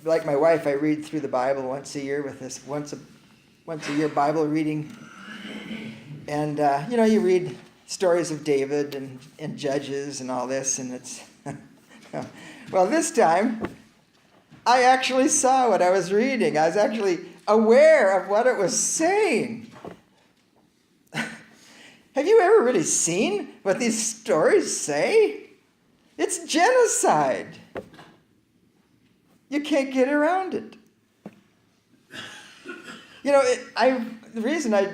like my wife, I read through the Bible once a year with this once a year Bible reading. And, you read stories of David and Judges and all this, and it's... Well, this time, I actually saw what I was reading. I was actually aware of what it was saying. Have you ever really seen what these stories say? It's genocide. You can't get around it. The reason I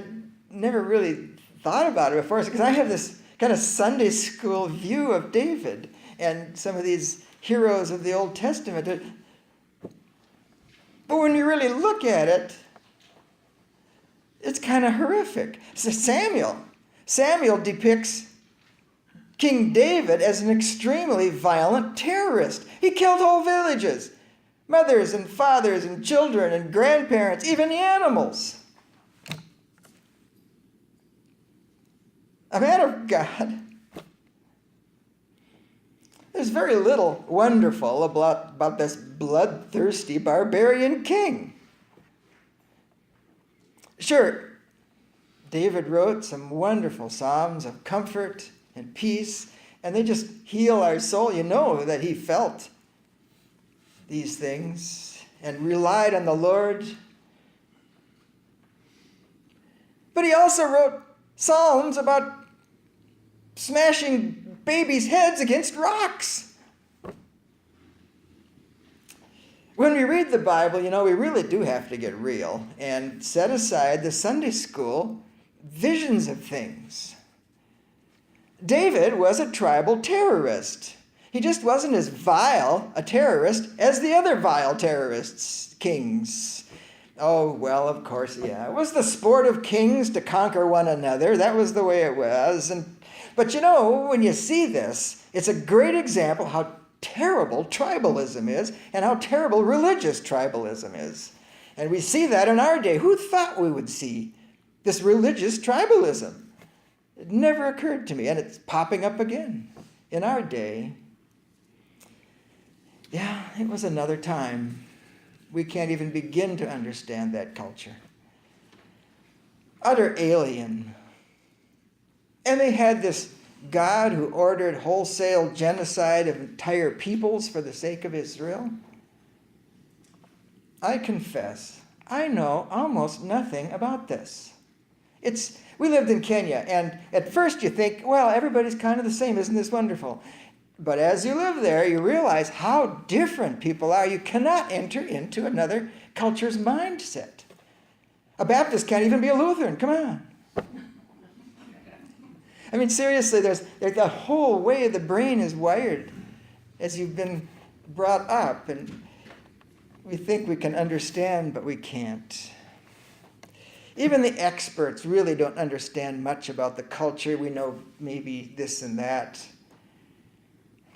never really thought about it before is because I have this kind of Sunday school view of David and some of these heroes of the Old Testament. But when you really look at it, it's kind of horrific. So Samuel depicts King David as an extremely violent terrorist. He killed whole villages, mothers and fathers and children and grandparents, even the animals. A man of God. There's very little wonderful about this bloodthirsty barbarian king. Sure, David wrote some wonderful psalms of comfort and peace, and they just heal our soul. You know that he felt these things and relied on the Lord. But he also wrote psalms about smashing babies' heads against rocks. When we read the Bible, we really do have to get real and set aside the Sunday school visions of things. David was a tribal terrorist. He just wasn't as vile a terrorist as the other vile terrorists, kings. Oh, well, of course, yeah. It was the sport of kings to conquer one another. That was the way it was. But when you see this, it's a great example how terrible tribalism is and how terrible religious tribalism is. And we see that in our day. Who thought we would see this religious tribalism? It never occurred to me, and it's popping up again in our day. Yeah, it was another time. We can't even begin to understand that culture. Utter alien. And they had this God who ordered wholesale genocide of entire peoples for the sake of Israel. I confess, I know almost nothing about this. We lived in Kenya, and at first you think, well, everybody's kind of the same. Isn't this wonderful? But as you live there, you realize how different people are. You cannot enter into another culture's mindset. A Baptist can't even be a Lutheran. Come on. I mean, seriously, there's the whole way the brain is wired as you've been brought up. And we think we can understand, but we can't. Even the experts really don't understand much about the culture. We know maybe this and that,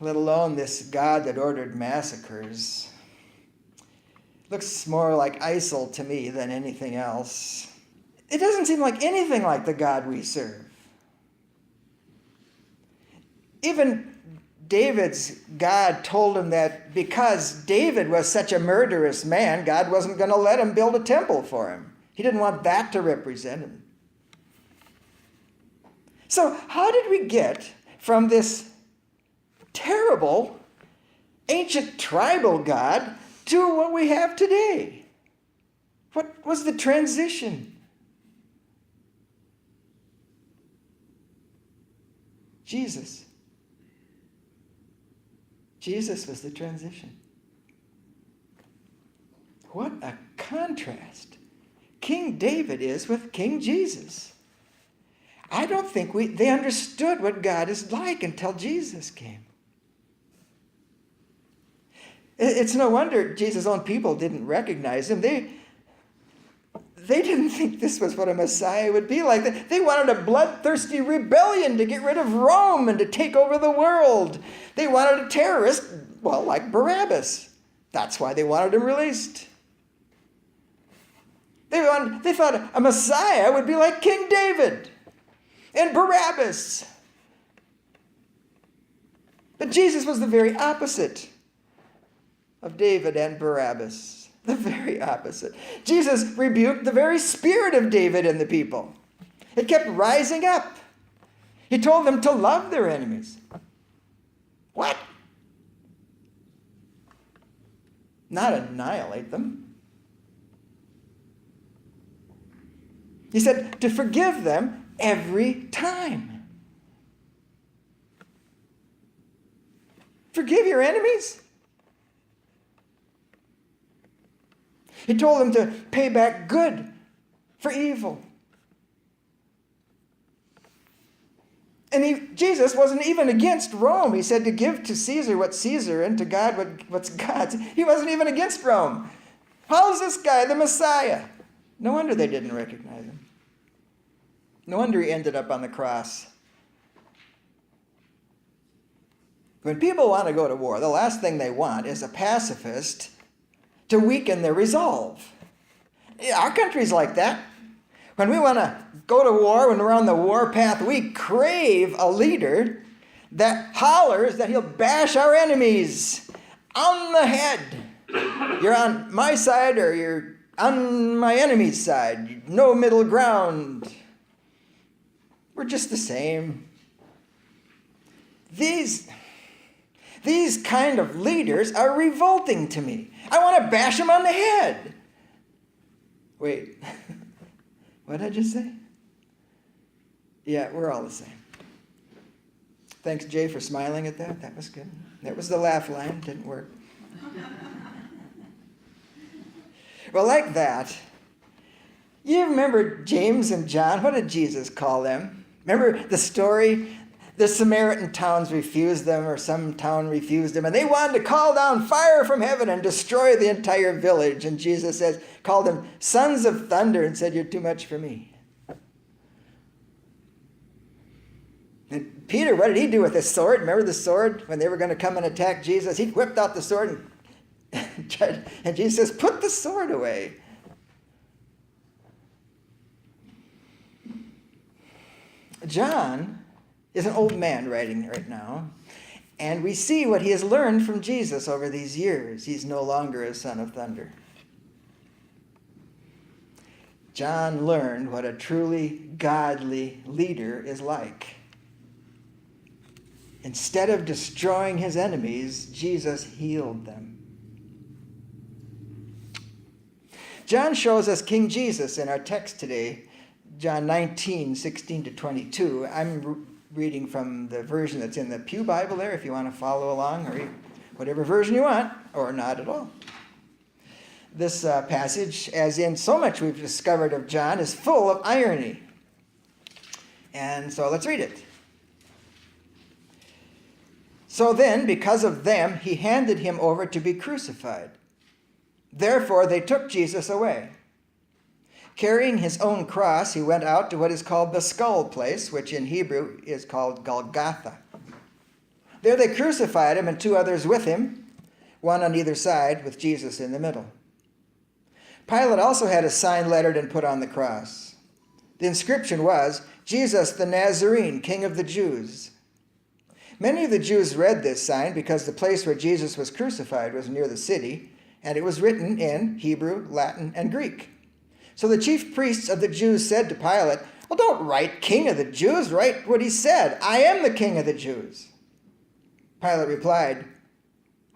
let alone this God that ordered massacres. Looks more like ISIL to me than anything else. It doesn't seem like anything like the God we serve. Even David's God told him that because David was such a murderous man, God wasn't going to let him build a temple for him. He didn't want that to represent him. So how did we get from this terrible, ancient tribal God to what we have today? What was the transition? Jesus. Jesus was the transition. What a contrast King David is with King Jesus. I don't think they understood what God is like until Jesus came. It's no wonder Jesus' own people didn't recognize him. They didn't think this was what a Messiah would be like. They wanted a bloodthirsty rebellion to get rid of Rome and to take over the world. They wanted a terrorist, well, like Barabbas. That's why they wanted him released. They thought a Messiah would be like King David and Barabbas. But Jesus was the very opposite. of David and Barabbas. The very opposite. Jesus rebuked the very spirit of David in the people. It kept rising up. He told them to love their enemies. What? Not annihilate them. He said to forgive them every time. Forgive your enemies. He told them to pay back good for evil. And Jesus wasn't even against Rome. He said to give to Caesar what's Caesar and to God what's God's. He wasn't even against Rome. How's this guy the Messiah? No wonder they didn't recognize him. No wonder he ended up on the cross. When people want to go to war, the last thing they want is a pacifist to weaken their resolve. Our country's like that. When we want to go to war, when we're on the war path, we crave a leader that hollers that he'll bash our enemies on the head. You're on my side or you're on my enemy's side. No middle ground. We're just the same. These kind of leaders are revolting to me. I want to bash them on the head. Wait, what did I just say? Yeah, we're all the same. Thanks, Jay, for smiling at that. That was good. That was the laugh line. Didn't work. Well, like that, you remember James and John? What did Jesus call them? Remember the story? The Samaritan towns refused them, or some town refused them, and they wanted to call down fire from heaven and destroy the entire village. And Jesus called them sons of thunder and said, "You're too much for me." And Peter, what did he do with his sword? Remember the sword when they were going to come and attack Jesus? He whipped out the sword and Jesus says, "Put the sword away." John is an old man writing right now, and we see what he has learned from Jesus over these years. He's no longer a son of thunder. John learned what a truly godly leader is like. Instead of destroying his enemies, Jesus healed them. John shows us King Jesus in our text today, John 19:16-22. I'm reading from the version that's in the Pew Bible there, if you want to follow along, or whatever version you want, or not at all. This passage, as in so much we've discovered of John, is full of irony. And so let's read it. "So then, because of them, he handed him over to be crucified. Therefore they took Jesus away. Carrying his own cross, he went out to what is called the skull place, which in Hebrew is called Golgotha. There they crucified him and two others with him, one on either side, with Jesus in the middle. Pilate also had a sign lettered and put on the cross. The inscription was, 'Jesus the Nazarene, King of the Jews.' Many of the Jews read this sign because the place where Jesus was crucified was near the city, and it was written in Hebrew, Latin, and Greek. So the chief priests of the Jews said to Pilate, 'Well, don't write King of the Jews. Write what he said. I am the King of the Jews.' Pilate replied,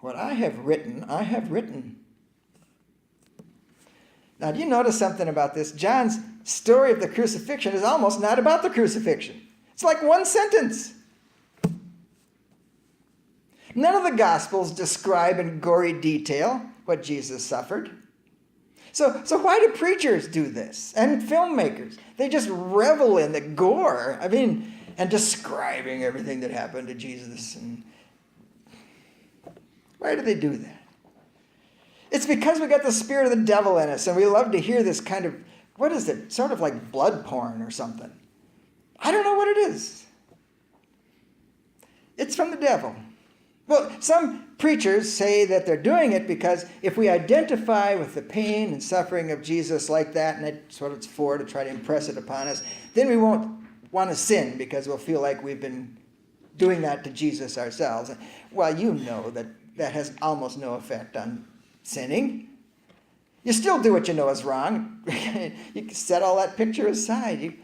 'What I have written, I have written.'" Now, do you notice something about this? John's story of the crucifixion is almost not about the crucifixion. It's like one sentence. None of the Gospels describe in gory detail what Jesus suffered. So why do preachers do this? And filmmakers? They just revel in the gore. And describing everything that happened to Jesus. And why do they do that? It's because we got the spirit of the devil in us, and we love to hear this kind of, what is it? Sort of like blood porn or something. I don't know what it is. It's from the devil. Well, some preachers say that they're doing it because if we identify with the pain and suffering of Jesus like that, and that's what it's for, to try to impress it upon us, then we won't want to sin because we'll feel like we've been doing that to Jesus ourselves. Well, you know that that has almost no effect on sinning. You still do what you know is wrong. You can set all that picture aside.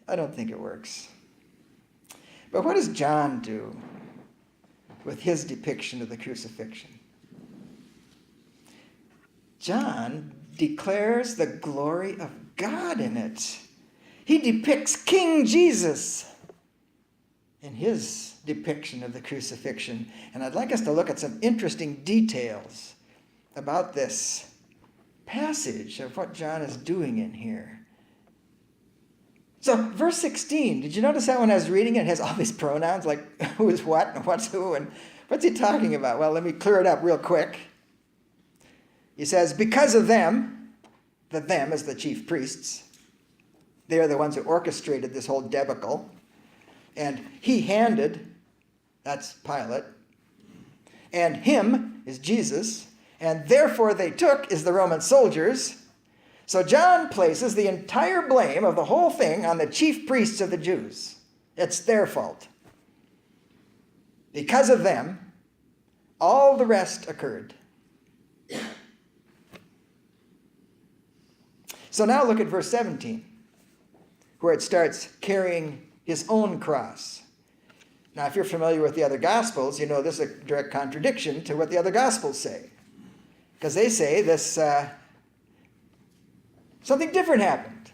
I don't think it works. But what does John do with his depiction of the crucifixion? John declares the glory of God in it. He depicts King Jesus in his depiction of the crucifixion. And I'd like us to look at some interesting details about this passage of what John is doing in here. So, verse 16, did you notice that when I was reading it, it has all these pronouns, like who is what and what's who, and what's he talking about? Well, let me clear it up real quick. He says, because of them, the them is the chief priests. They are the ones who orchestrated this whole debacle. And he handed, that's Pilate. And him is Jesus. And therefore they took is the Roman soldiers. So John places the entire blame of the whole thing on the chief priests of the Jews. It's their fault. Because of them, all the rest occurred. So now look at verse 17, where it starts carrying his own cross. Now, if you're familiar with the other Gospels, you know this is a direct contradiction to what the other Gospels say. Because they say this, something different happened.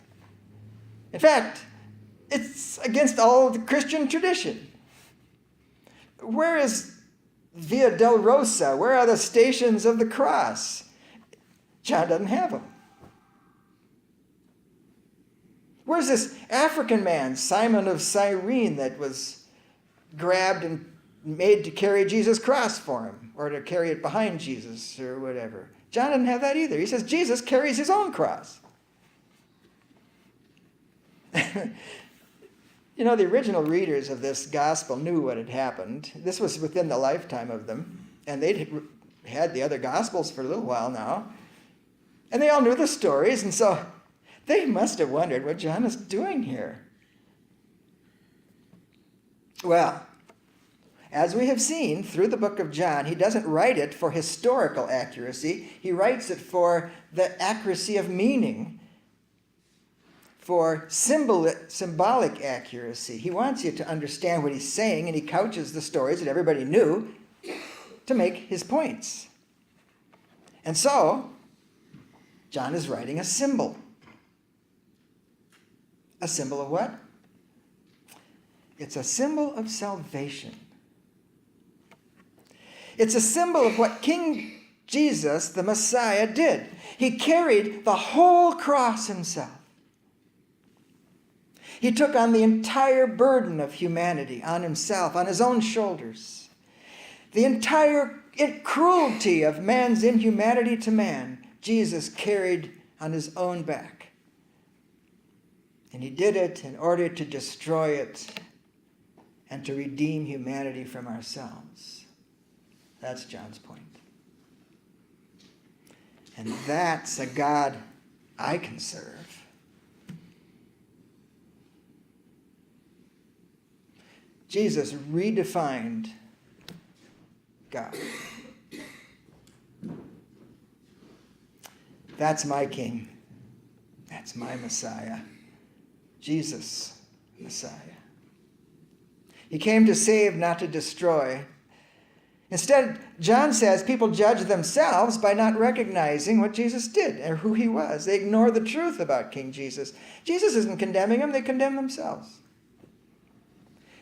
In fact, it's against all the Christian tradition. Where is Via Dolorosa? Where are the stations of the cross? John doesn't have them. Where's this African man, Simon of Cyrene, that was grabbed and made to carry Jesus' cross for him, or to carry it behind Jesus, or whatever? John doesn't have that either. He says Jesus carries his own cross. You know, the original readers of this gospel knew what had happened. This was within the lifetime of them, and they'd had the other gospels for a little while now, and they all knew the stories, and so they must have wondered what John is doing here. Well, as we have seen through the book of John, he doesn't write it for historical accuracy. He writes it for the accuracy of meaning, for symbolic accuracy. He wants you to understand what he's saying, and he couches the stories that everybody knew to make his points. And so, John is writing a symbol. A symbol of what? It's a symbol of salvation. It's a symbol of what King Jesus, the Messiah, did. He carried the whole cross himself. He took on the entire burden of humanity on himself, on his own shoulders. The entire cruelty of man's inhumanity to man, Jesus carried on his own back. And he did it in order to destroy it and to redeem humanity from ourselves. That's John's point. And that's a God I can serve. Jesus redefined God. That's my King. That's my Messiah. Jesus, Messiah. He came to save, not to destroy. Instead, John says people judge themselves by not recognizing what Jesus did or who he was. They ignore the truth about King Jesus. Jesus isn't condemning them, they condemn themselves.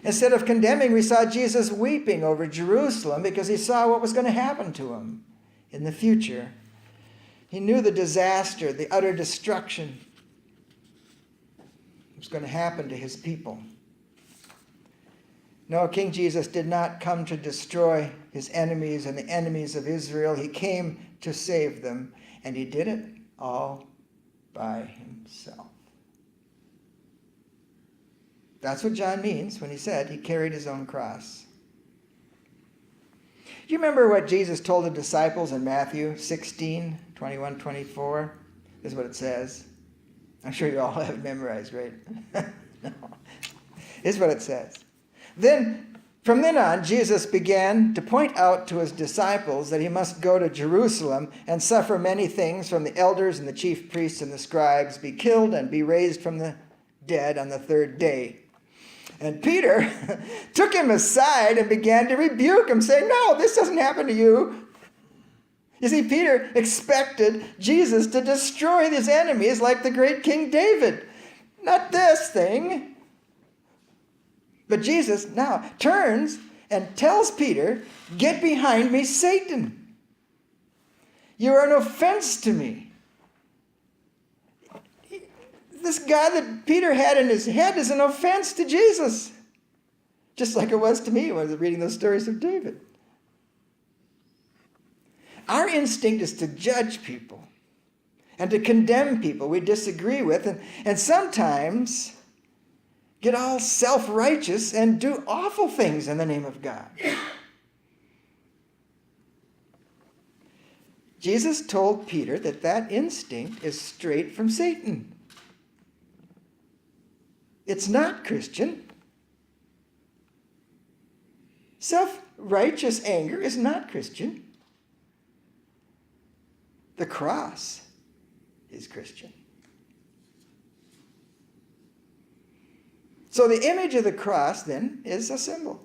Instead of condemning, we saw Jesus weeping over Jerusalem because he saw what was going to happen to him in the future. He knew the disaster, the utter destruction was going to happen to his people. No, King Jesus did not come to destroy his enemies and the enemies of Israel. He came to save them, and he did it all by himself. That's what John means when he said he carried his own cross. Do you remember what Jesus told the disciples in Matthew 16, 21, 24? This is what it says. I'm sure you all have it memorized, right? No. This is what it says. Then From then on, Jesus began to point out to his disciples that he must go to Jerusalem and suffer many things from the elders and the chief priests and the scribes, be killed and be raised from the dead on the third day. And Peter took him aside and began to rebuke him, saying, "No, this doesn't happen to you." You see, Peter expected Jesus to destroy his enemies like the great King David. Not this thing. But Jesus now turns and tells Peter, "Get behind me, Satan. You are an offense to me." This guy that Peter had in his head is an offense to Jesus. Just like it was to me when I was reading those stories of David. Our instinct is to judge people and to condemn people we disagree with, and sometimes get all self-righteous and do awful things in the name of God. Jesus told Peter that that instinct is straight from Satan. It's not Christian. Self-righteous anger is not Christian. The cross is Christian. So the image of the cross, then, is a symbol.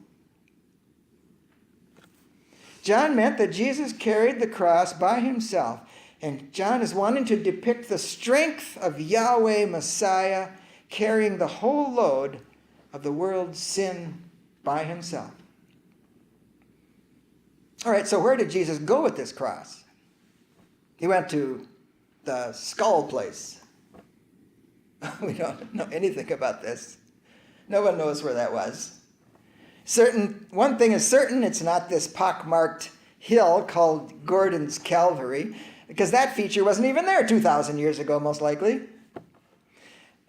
John meant that Jesus carried the cross by himself. And John is wanting to depict the strength of Yahweh Messiah carrying the whole load of the world's sin by himself. All right, so where did Jesus go with this cross? He went to the skull place. We don't know anything about this. No one knows where that was. One thing is certain, it's not this pockmarked hill called Gordon's Calvary, because that feature wasn't even there 2,000 years ago, most likely.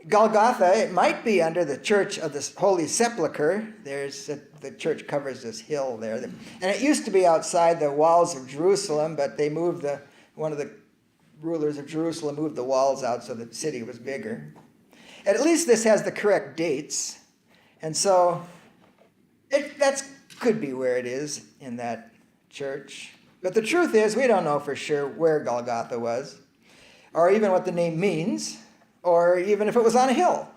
Golgotha, it might be under the Church of the Holy Sepulchre. The church covers this hill there. And it used to be outside the walls of Jerusalem, but they moved one of the rulers of Jerusalem moved the walls out so the city was bigger. At least this has the correct dates. And so that could be where it is in that church. But the truth is, we don't know for sure where Golgotha was, or even what the name means, or even if it was on a hill.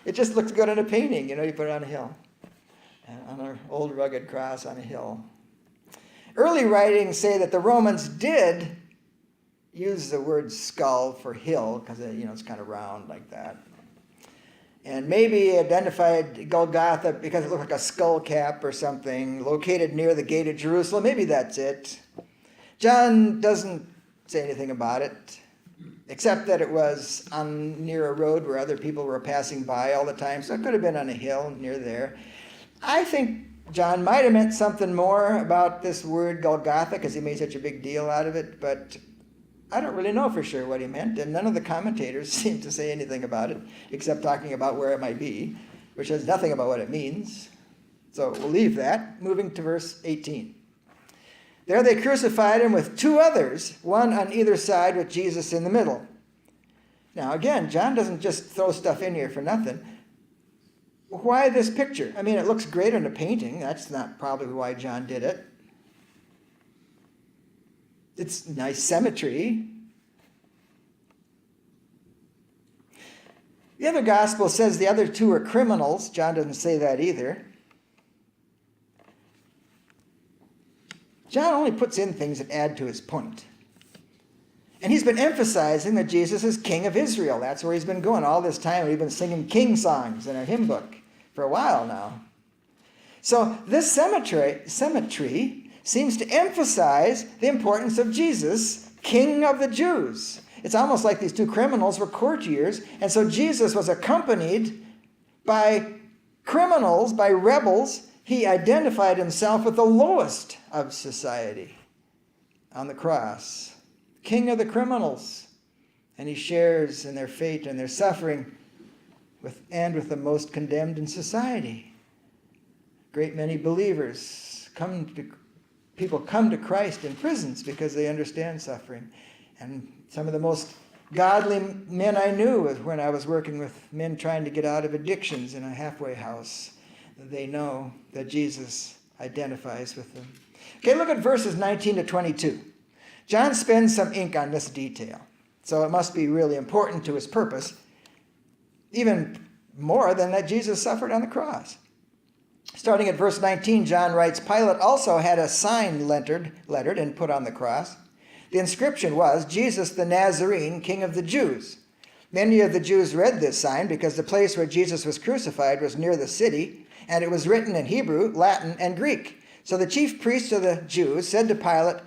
It just looks good in a painting, you put it on a hill. On an old rugged cross on a hill. Early writings say that the Romans did use the word skull for hill, because it's kind of round like that. And maybe identified Golgotha because it looked like a skull cap or something, located near the gate of Jerusalem. Maybe that's it. John doesn't say anything about it, except that it was near a road where other people were passing by all the time, so it could have been on a hill near there. I think John might have meant something more about this word Golgotha because he made such a big deal out of it, but I don't really know for sure what he meant, and none of the commentators seem to say anything about it, except talking about where it might be, which has nothing about what it means. So we'll leave that. Moving to verse 18. There they crucified him with two others, one on either side with Jesus in the middle. Now again, John doesn't just throw stuff in here for nothing. Why this picture? I mean, it looks great in a painting. That's not probably why John did it. It's nice symmetry. The other gospel says the other two are criminals. John doesn't say that either. John only puts in things that add to his point. And he's been emphasizing that Jesus is King of Israel. That's where he's been going all this time. We've been singing king songs in our hymn book for a while now. So this symmetry seems to emphasize the importance of Jesus, King of the Jews. It's almost like these two criminals were courtiers, and so Jesus was accompanied by criminals, by rebels. He identified himself with the lowest of society on the cross, King of the criminals, and he shares in their fate and their suffering with the most condemned in society. A great many believers people come to Christ in prisons because they understand suffering. And some of the most godly men I knew was when I was working with men trying to get out of addictions in a halfway house. they know that Jesus identifies with them. Okay, look at verses 19 to 22. John spends some ink on this detail, so it must be really important to his purpose, even more than that Jesus suffered on the cross. Starting at verse 19, John writes, Pilate also had a sign lettered and put on the cross. The inscription was, Jesus the Nazarene, King of the Jews. Many of the Jews read this sign because the place where Jesus was crucified was near the city, and it was written in Hebrew, Latin, and Greek. So the chief priests of the Jews said to Pilate,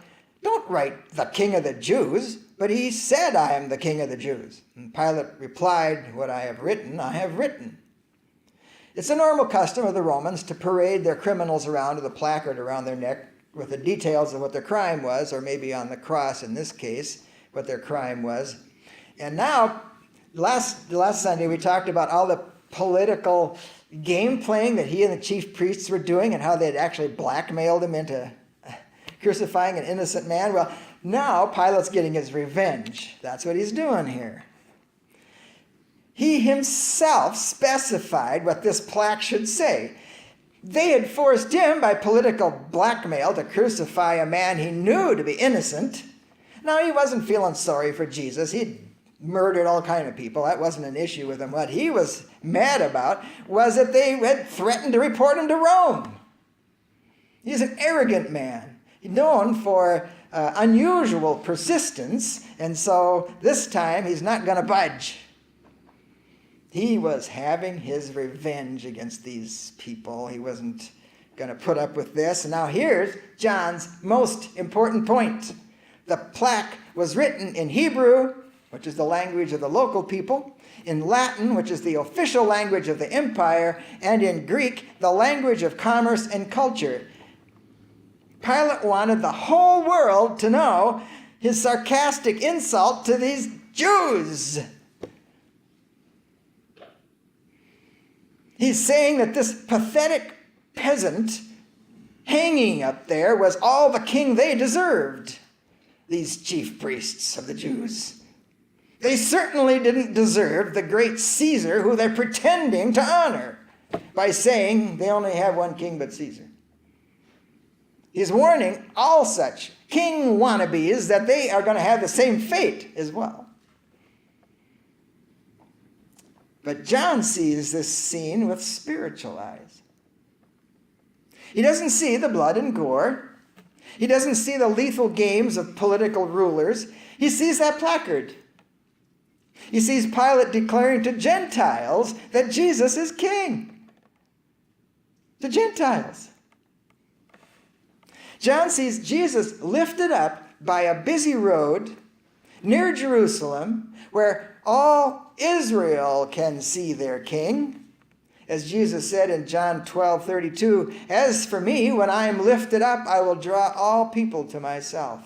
Don't write the King of the Jews, but he said, I am the King of the Jews. And Pilate replied, What I have written, I have written. It's a normal custom of the Romans to parade their criminals around with a placard around their neck with the details of what their crime was, or maybe on the cross in this case, what their crime was. And now, last Sunday, we talked about all the political game playing that he and the chief priests were doing and how they'd actually blackmailed him into crucifying an innocent man. Well, now Pilate's getting his revenge. That's what he's doing here. He himself specified what this plaque should say. They had forced him by political blackmail to crucify a man he knew to be innocent. Now, he wasn't feeling sorry for Jesus. He'd murdered all kinds of people. That wasn't an issue with him. What he was mad about was that they had threatened to report him to Rome. He's an arrogant man, known for unusual persistence, and so this time he's not going to budge. He was having his revenge against these people. He wasn't going to put up with this. And now here's John's most important point. The plaque was written in Hebrew, which is the language of the local people, in Latin, which is the official language of the empire, and in Greek, the language of commerce and culture. Pilate wanted the whole world to know his sarcastic insult to these Jews. He's saying that this pathetic peasant hanging up there was all the king they deserved, these chief priests of the Jews. They certainly didn't deserve the great Caesar who they're pretending to honor by saying they only have one king but Caesar. He's warning all such king wannabes that they are going to have the same fate as well. But John sees this scene with spiritual eyes. He doesn't see the blood and gore. He doesn't see the lethal games of political rulers. He sees that placard. He sees Pilate declaring to Gentiles that Jesus is king. To Gentiles. John sees Jesus lifted up by a busy road near Jerusalem where all Israel can see their king. As Jesus said in John 12:32, As for me, when I am lifted up, I will draw all people to myself.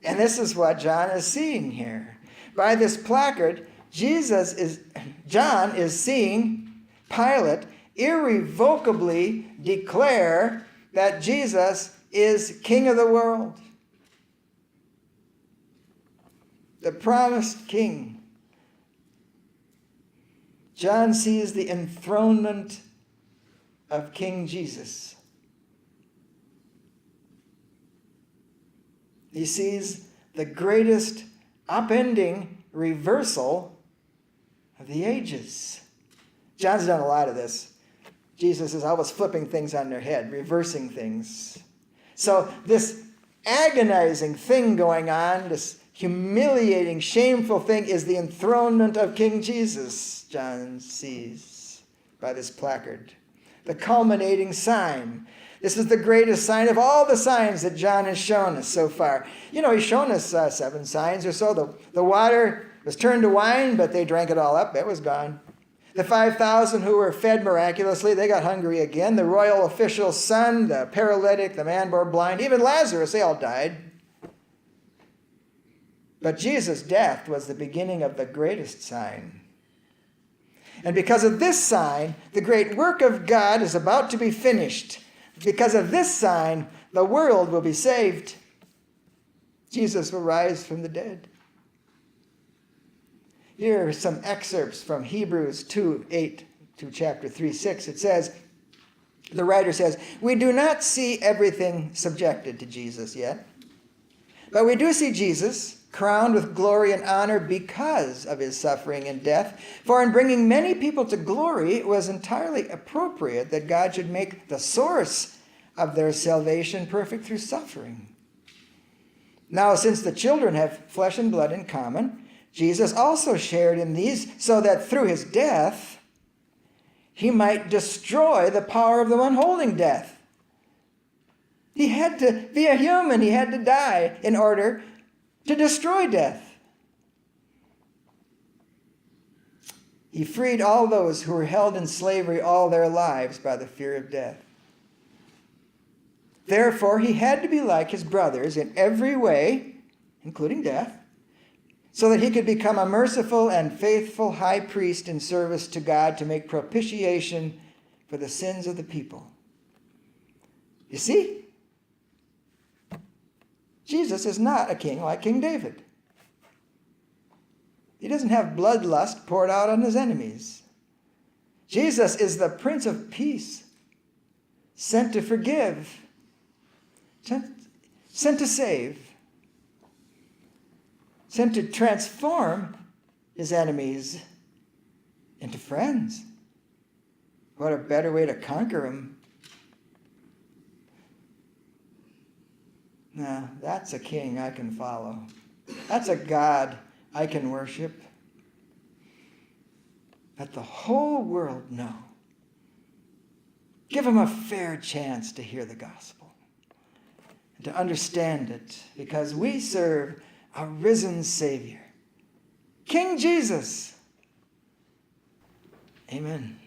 And this is what John is seeing here. By this placard, John is seeing Pilate irrevocably declare that Jesus is King of the world. The promised king. John sees the enthronement of King Jesus. He sees the greatest upending reversal of the ages. John's done a lot of this. Jesus is always flipping things on their head, reversing things. So this agonizing thing going on, this humiliating, shameful thing, is the enthronement of King Jesus, John sees by this placard. The culminating sign. This is the greatest sign of all the signs that John has shown us so far. You know, he's shown us 7 signs or so. The water was turned to wine, but they drank it all up. It was gone. The 5,000 who were fed miraculously, they got hungry again. The royal official's son, the paralytic, the man born blind, even Lazarus, they all died. But Jesus' death was the beginning of the greatest sign. And because of this sign, the great work of God is about to be finished. Because of this sign, the world will be saved. Jesus will rise from the dead. Here are some excerpts from Hebrews 2:8 to chapter 3:6. It says, The writer says, we do not see everything subjected to Jesus yet, but we do see Jesus crowned with glory and honor because of his suffering and death. For in bringing many people to glory, it was entirely appropriate that God should make the source of their salvation perfect through suffering. Now, since the children have flesh and blood in common, Jesus also shared in these so that through his death, he might destroy the power of the one holding death. He had to be a human. He had to die in order to destroy death. He freed all those who were held in slavery all their lives by the fear of death. Therefore, he had to be like his brothers in every way, including death, so that he could become a merciful and faithful high priest in service to God to make propitiation for the sins of the people. You see, Jesus is not a king like King David. He doesn't have bloodlust poured out on his enemies. Jesus is the Prince of Peace, sent to forgive, sent to save, sent to transform his enemies into friends. What a better way to conquer them. Now, that's a king I can follow. That's a God I can worship. Let the whole world know. Give them a fair chance to hear the gospel and to understand it, because we serve a risen Savior, King Jesus. Amen.